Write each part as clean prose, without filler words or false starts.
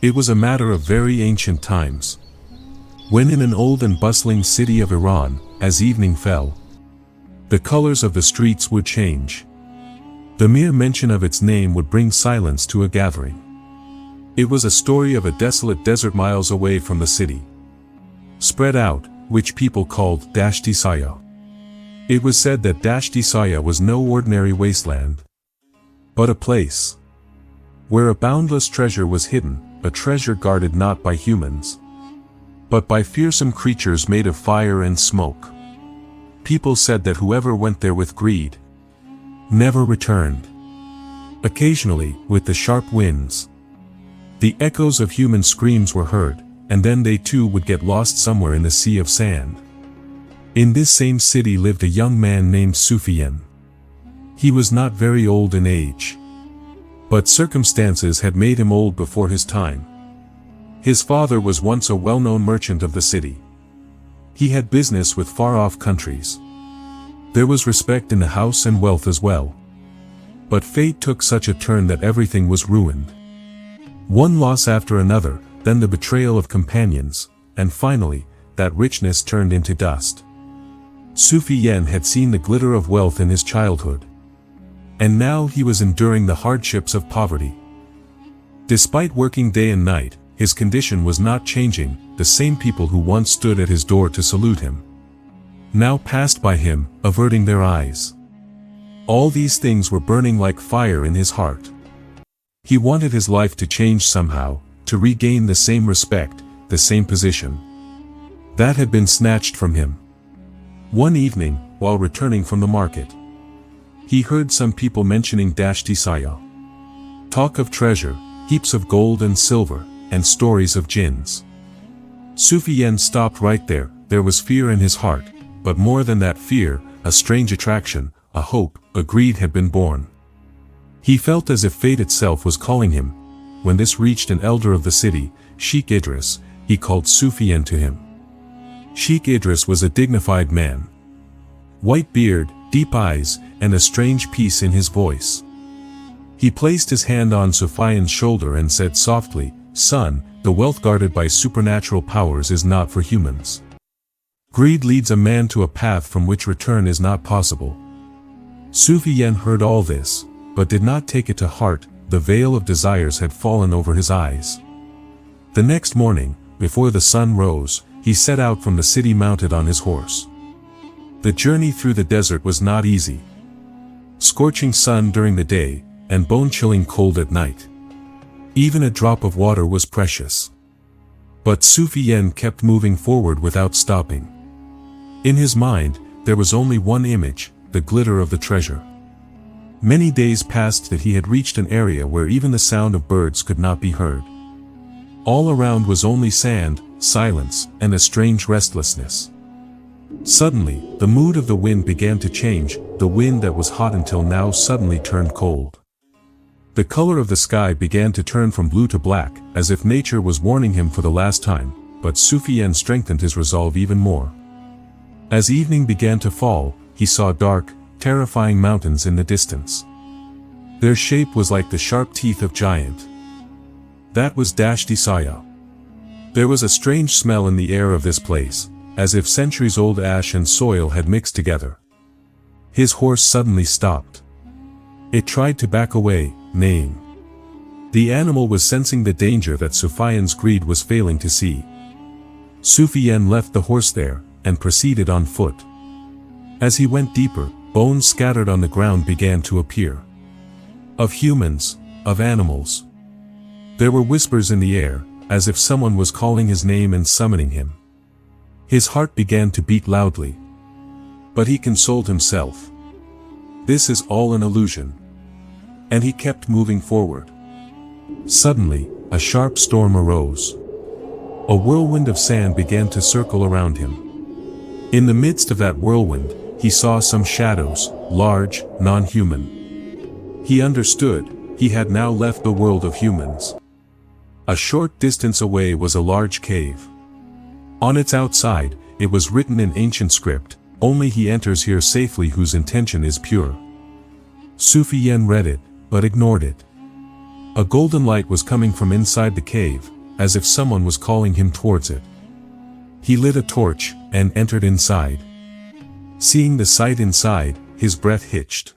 It was a matter of very ancient times, when in an old and bustling city of Iran, as evening fell, the colors of the streets would change. The mere mention of its name would bring silence to a gathering. It was a story of a desolate desert miles away from the city, spread out, which people called Dasht-e-Saya. It was said that Dasht-e-Saya was no ordinary wasteland, but a place where a boundless treasure was hidden, a treasure guarded not by humans, but by fearsome creatures made of fire and smoke. People said that whoever went there with greed never returned. Occasionally, with the sharp winds, the echoes of human screams were heard, and then they too would get lost somewhere in the sea of sand. In this same city lived a young man named Sufyan. He was not very old in age, but circumstances had made him old before his time. His father was once a well-known merchant of the city. He had business with far-off countries. There was respect in the house and wealth as well. But fate took such a turn that everything was ruined. One loss after another, then the betrayal of companions, and finally, that richness turned into dust. Sufyan had seen the glitter of wealth in his childhood, and now he was enduring the hardships of poverty. Despite working day and night, his condition was not changing. The same people who once stood at his door to salute him now passed by him, averting their eyes. All these things were burning like fire in his heart. He wanted his life to change somehow, to regain the same respect, the same position that had been snatched from him. One evening, while returning from the market, he heard some people mentioning Dasht-e-Saya. Talk of treasure, heaps of gold and silver, and stories of jinns. Sufyan stopped right there. There was fear in his heart, but more than that fear, a strange attraction, a hope, a greed had been born. He felt as if fate itself was calling him. When this reached an elder of the city, Sheikh Idris, he called Sufyan to him. Sheikh Idris was a dignified man. White beard, deep eyes, and a strange peace in his voice. He placed his hand on Sufyan's shoulder and said softly, "Son, the wealth guarded by supernatural powers is not for humans. Greed leads a man to a path from which return is not possible." Sufyan heard all this, but did not take it to heart. The veil of desires had fallen over his eyes. The next morning, before the sun rose, he set out from the city mounted on his horse. The journey through the desert was not easy. Scorching sun during the day, and bone-chilling cold at night. Even a drop of water was precious. But Sufyan kept moving forward without stopping. In his mind, there was only one image, the glitter of the treasure. Many days passed that he had reached an area where even the sound of birds could not be heard. All around was only sand, silence, and a strange restlessness. Suddenly, the mood of the wind began to change. The wind that was hot until now suddenly turned cold. The color of the sky began to turn from blue to black, as if nature was warning him for the last time, but Sufyan strengthened his resolve even more. As evening began to fall, he saw dark, terrifying mountains in the distance. Their shape was like the sharp teeth of giant. That was Dasht-e-Saya. There was a strange smell in the air of this place, as if centuries-old ash and soil had mixed together. His horse suddenly stopped. It tried to back away, neighing. The animal was sensing the danger that Sufyan's greed was failing to see. Sufyan left the horse there, and proceeded on foot. As he went deeper, bones scattered on the ground began to appear. Of humans, of animals. There were whispers in the air, as if someone was calling his name and summoning him. His heart began to beat loudly. But he consoled himself. This is all an illusion. And he kept moving forward. Suddenly, a sharp storm arose. A whirlwind of sand began to circle around him. In the midst of that whirlwind, he saw some shadows, large, non-human. He understood, he had now left the world of humans. A short distance away was a large cave. On its outside, it was written in ancient script, "Only he enters here safely whose intention is pure." Sufyan read it, but ignored it. A golden light was coming from inside the cave, as if someone was calling him towards it. He lit a torch and entered inside. Seeing the sight inside, his breath hitched.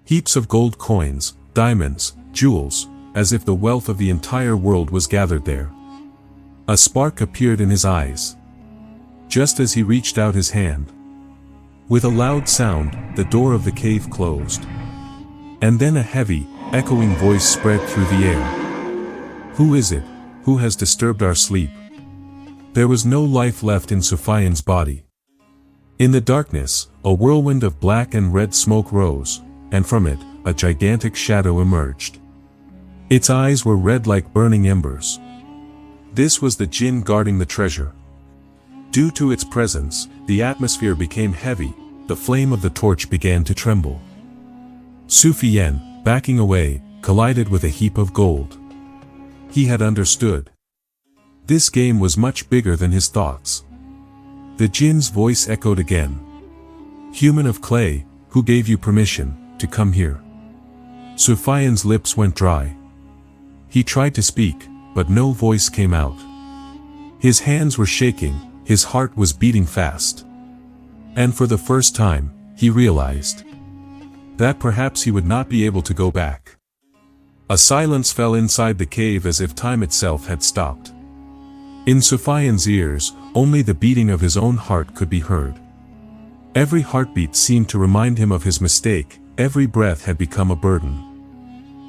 Heaps of gold coins, diamonds, jewels, as if the wealth of the entire world was gathered there. A spark appeared in his eyes, just as he reached out his hand. With a loud sound, the door of the cave closed. And then a heavy, echoing voice spread through the air. "Who is it? Who has disturbed our sleep?" There was no life left in Sophian's body. In the darkness, a whirlwind of black and red smoke rose, and from it, a gigantic shadow emerged. Its eyes were red like burning embers. This was the jinn guarding the treasure. Due to its presence, the atmosphere became heavy, the flame of the torch began to tremble. Sufyan, backing away, collided with a heap of gold. He had understood. This game was much bigger than his thoughts. The jinn's voice echoed again. "Human of clay, who gave you permission to come here?" Sufyan's lips went dry. He tried to speak, but no voice came out. His hands were shaking, his heart was beating fast. And for the first time, he realized that perhaps he would not be able to go back. A silence fell inside the cave as if time itself had stopped. In Sophian's ears, only the beating of his own heart could be heard. Every heartbeat seemed to remind him of his mistake, every breath had become a burden.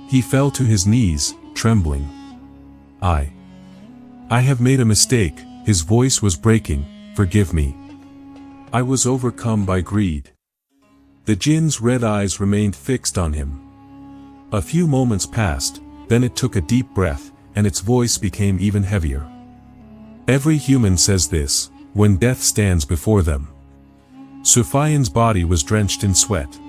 He fell to his knees, trembling. I have made a mistake," his voice was breaking, "forgive me. I was overcome by greed." The jinn's red eyes remained fixed on him. A few moments passed, then it took a deep breath, and its voice became even heavier. "Every human says this, when death stands before them." Sufyan's body was drenched in sweat.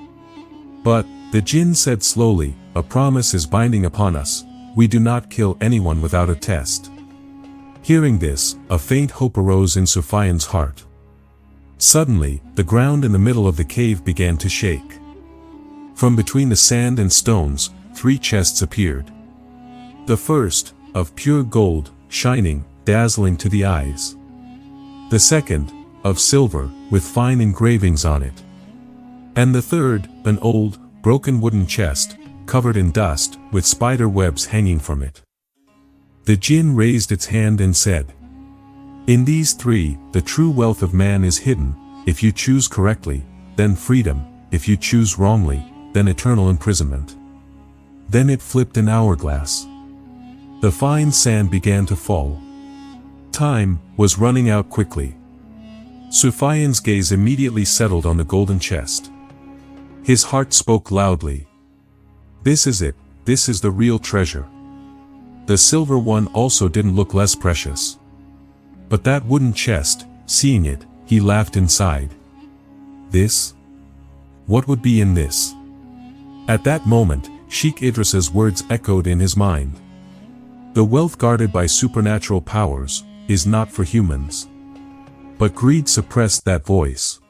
"But," the jinn said slowly, "a promise is binding upon us, we do not kill anyone without a test." Hearing this, a faint hope arose in Sufyan's heart. Suddenly, the ground in the middle of the cave began to shake. From between the sand and stones, 3 chests appeared. The first, of pure gold, shining, dazzling to the eyes. The second, of silver, with fine engravings on it. And the third, an old, broken wooden chest, covered in dust, with spider webs hanging from it. The jinn raised its hand and said, "In these 3, the true wealth of man is hidden. If you choose correctly, then freedom; if you choose wrongly, then eternal imprisonment." Then it flipped an hourglass. The fine sand began to fall. Time was running out quickly. Sufyan's gaze immediately settled on the golden chest. His heart spoke loudly. "This is it, this is the real treasure." The silver one also didn't look less precious. But that wooden chest, seeing it, he laughed inside. This? What would be in this? At that moment, Sheikh Idris's words echoed in his mind. The wealth guarded by supernatural powers is not for humans. But greed suppressed that voice.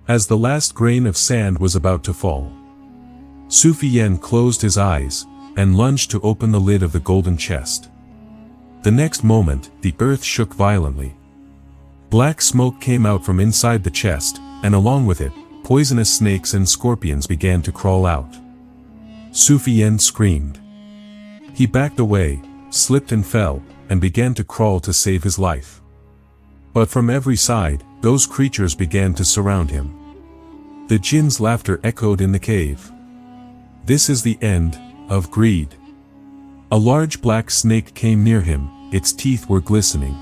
As the last grain of sand was about to fall, Sufyan closed his eyes and lunged to open the lid of the golden chest. The next moment, the earth shook violently. Black smoke came out from inside the chest, and along with it, poisonous snakes and scorpions began to crawl out. Sufyan screamed. He backed away, slipped and fell, and began to crawl to save his life. But from every side, those creatures began to surround him. The jinn's laughter echoed in the cave. "This is the end of greed." A large black snake came near him, its teeth were glistening.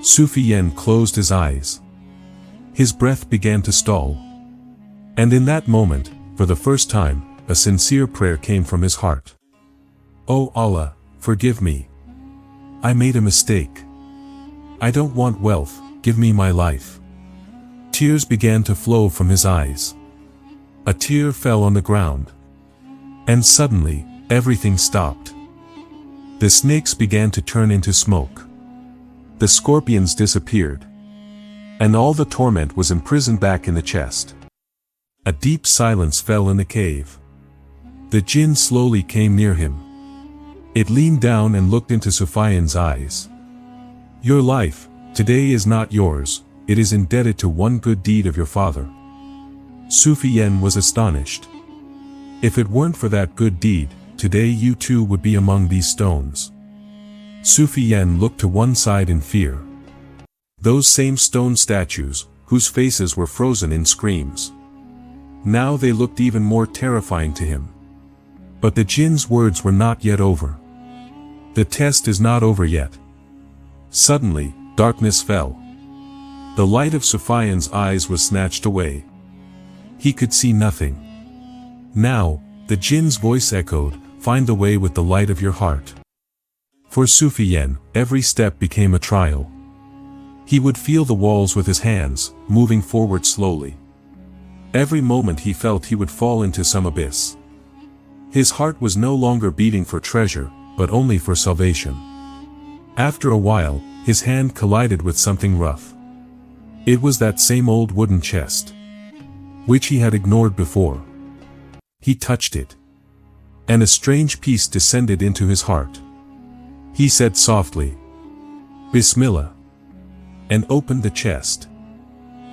Sufyan closed his eyes. His breath began to stall. And in that moment, for the first time, a sincere prayer came from his heart. "Oh Allah, forgive me. I made a mistake. I don't want wealth, give me my life." Tears began to flow from his eyes. A tear fell on the ground. And suddenly, everything stopped. The snakes began to turn into smoke. The scorpions disappeared. And all the torment was imprisoned back in the chest. A deep silence fell in the cave. The jinn slowly came near him. It leaned down and looked into Sufyan's eyes. Your life, today is not yours, it is indebted to one good deed of your father. Sufyan was astonished. If it weren't for that good deed, today you too would be among these stones. Sufyan looked to one side in fear. Those same stone statues, whose faces were frozen in screams. Now they looked even more terrifying to him. But the jinn's words were not yet over. The test is not over yet. Suddenly, darkness fell. The light of Sufyan's eyes was snatched away. He could see nothing. Now, the jinn's voice echoed, "Find the way with the light of your heart." For Sufyan, every step became a trial. He would feel the walls with his hands, moving forward slowly. Every moment he felt he would fall into some abyss. His heart was no longer beating for treasure, but only for salvation. After a while, his hand collided with something rough. It was that same old wooden chest, which he had ignored before. He touched it, and a strange peace descended into his heart. He said softly, "Bismillah," and opened the chest.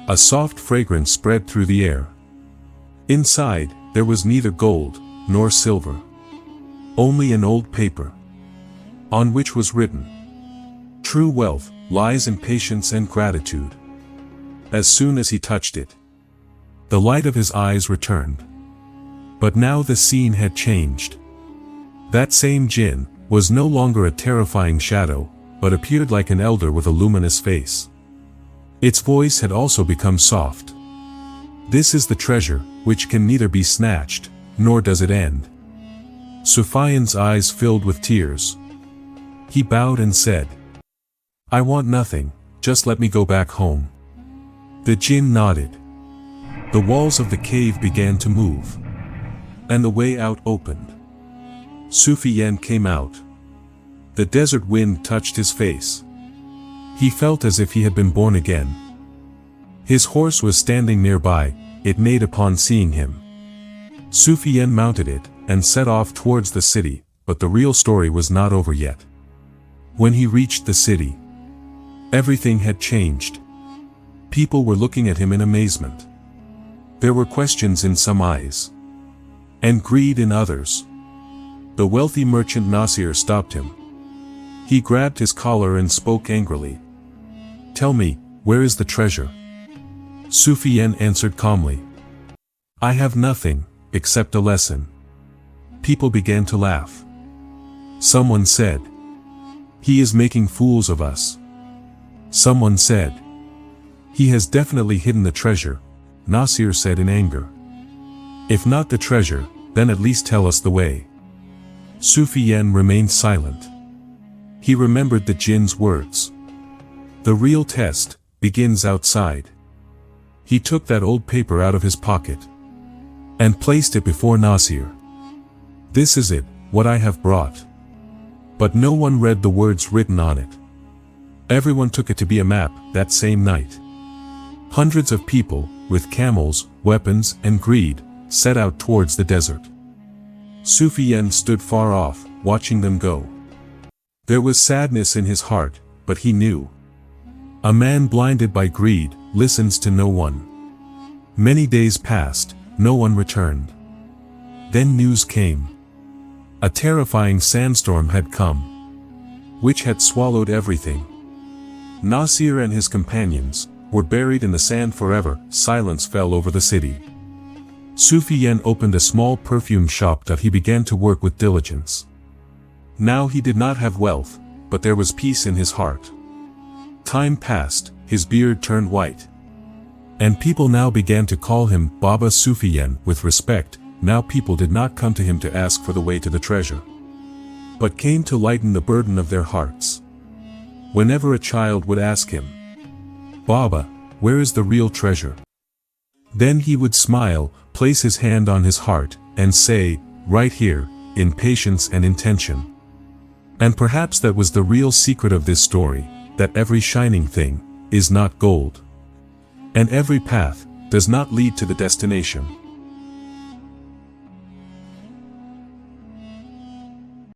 A soft fragrance spread through the air. Inside, there was neither gold nor silver, only an old paper, on which was written, "True wealth lies in patience and gratitude." As soon as he touched it, the light of his eyes returned. But now the scene had changed. That same jinn was no longer a terrifying shadow, but appeared like an elder with a luminous face. Its voice had also become soft. "This is the treasure, which can neither be snatched, nor does it end." Sufyan's eyes filled with tears. He bowed and said, "I want nothing, just let me go back home." The jinn nodded. The walls of the cave began to move, and the way out opened. Sufyan came out. The desert wind touched his face. He felt as if he had been born again. His horse was standing nearby, it neighed upon seeing him. Sufyan mounted it, and set off towards the city, but the real story was not over yet. When he reached the city, everything had changed. People were looking at him in amazement. There were questions in some eyes, and greed in others. The wealthy merchant Nasir stopped him. He grabbed his collar and spoke angrily. "Tell me, where is the treasure?" Sufyan answered calmly, "I have nothing, except a lesson." People began to laugh. Someone said, "He is making fools of us." Someone said, "He has definitely hidden the treasure," Nasir said in anger. "If not the treasure, then at least tell us the way." Sufyan remained silent. He remembered the jinn's words. The real test begins outside. He took that old paper out of his pocket and placed it before Nasir. "This is it, what I have brought." But no one read the words written on it. Everyone took it to be a map that same night. Hundreds of people, with camels, weapons, and greed, set out towards the desert. Sufyan stood far off, watching them go. There was sadness in his heart, but he knew. A man blinded by greed listens to no one. Many days passed, no one returned. Then news came. A terrifying sandstorm had come, which had swallowed everything. Nasir and his companions were buried in the sand forever. Silence fell over the city. Sufyan opened a small perfume shop that he began to work with diligence. Now he did not have wealth, but there was peace in his heart. Time passed, his beard turned white. And people now began to call him Baba Sufyan with respect. Now people did not come to him to ask for the way to the treasure, but came to lighten the burden of their hearts. Whenever a child would ask him, "Baba, where is the real treasure?" then he would smile, place his hand on his heart, and say, "Right here, in patience and intention." And perhaps that was the real secret of this story, that every shining thing is not gold, and every path does not lead to the destination.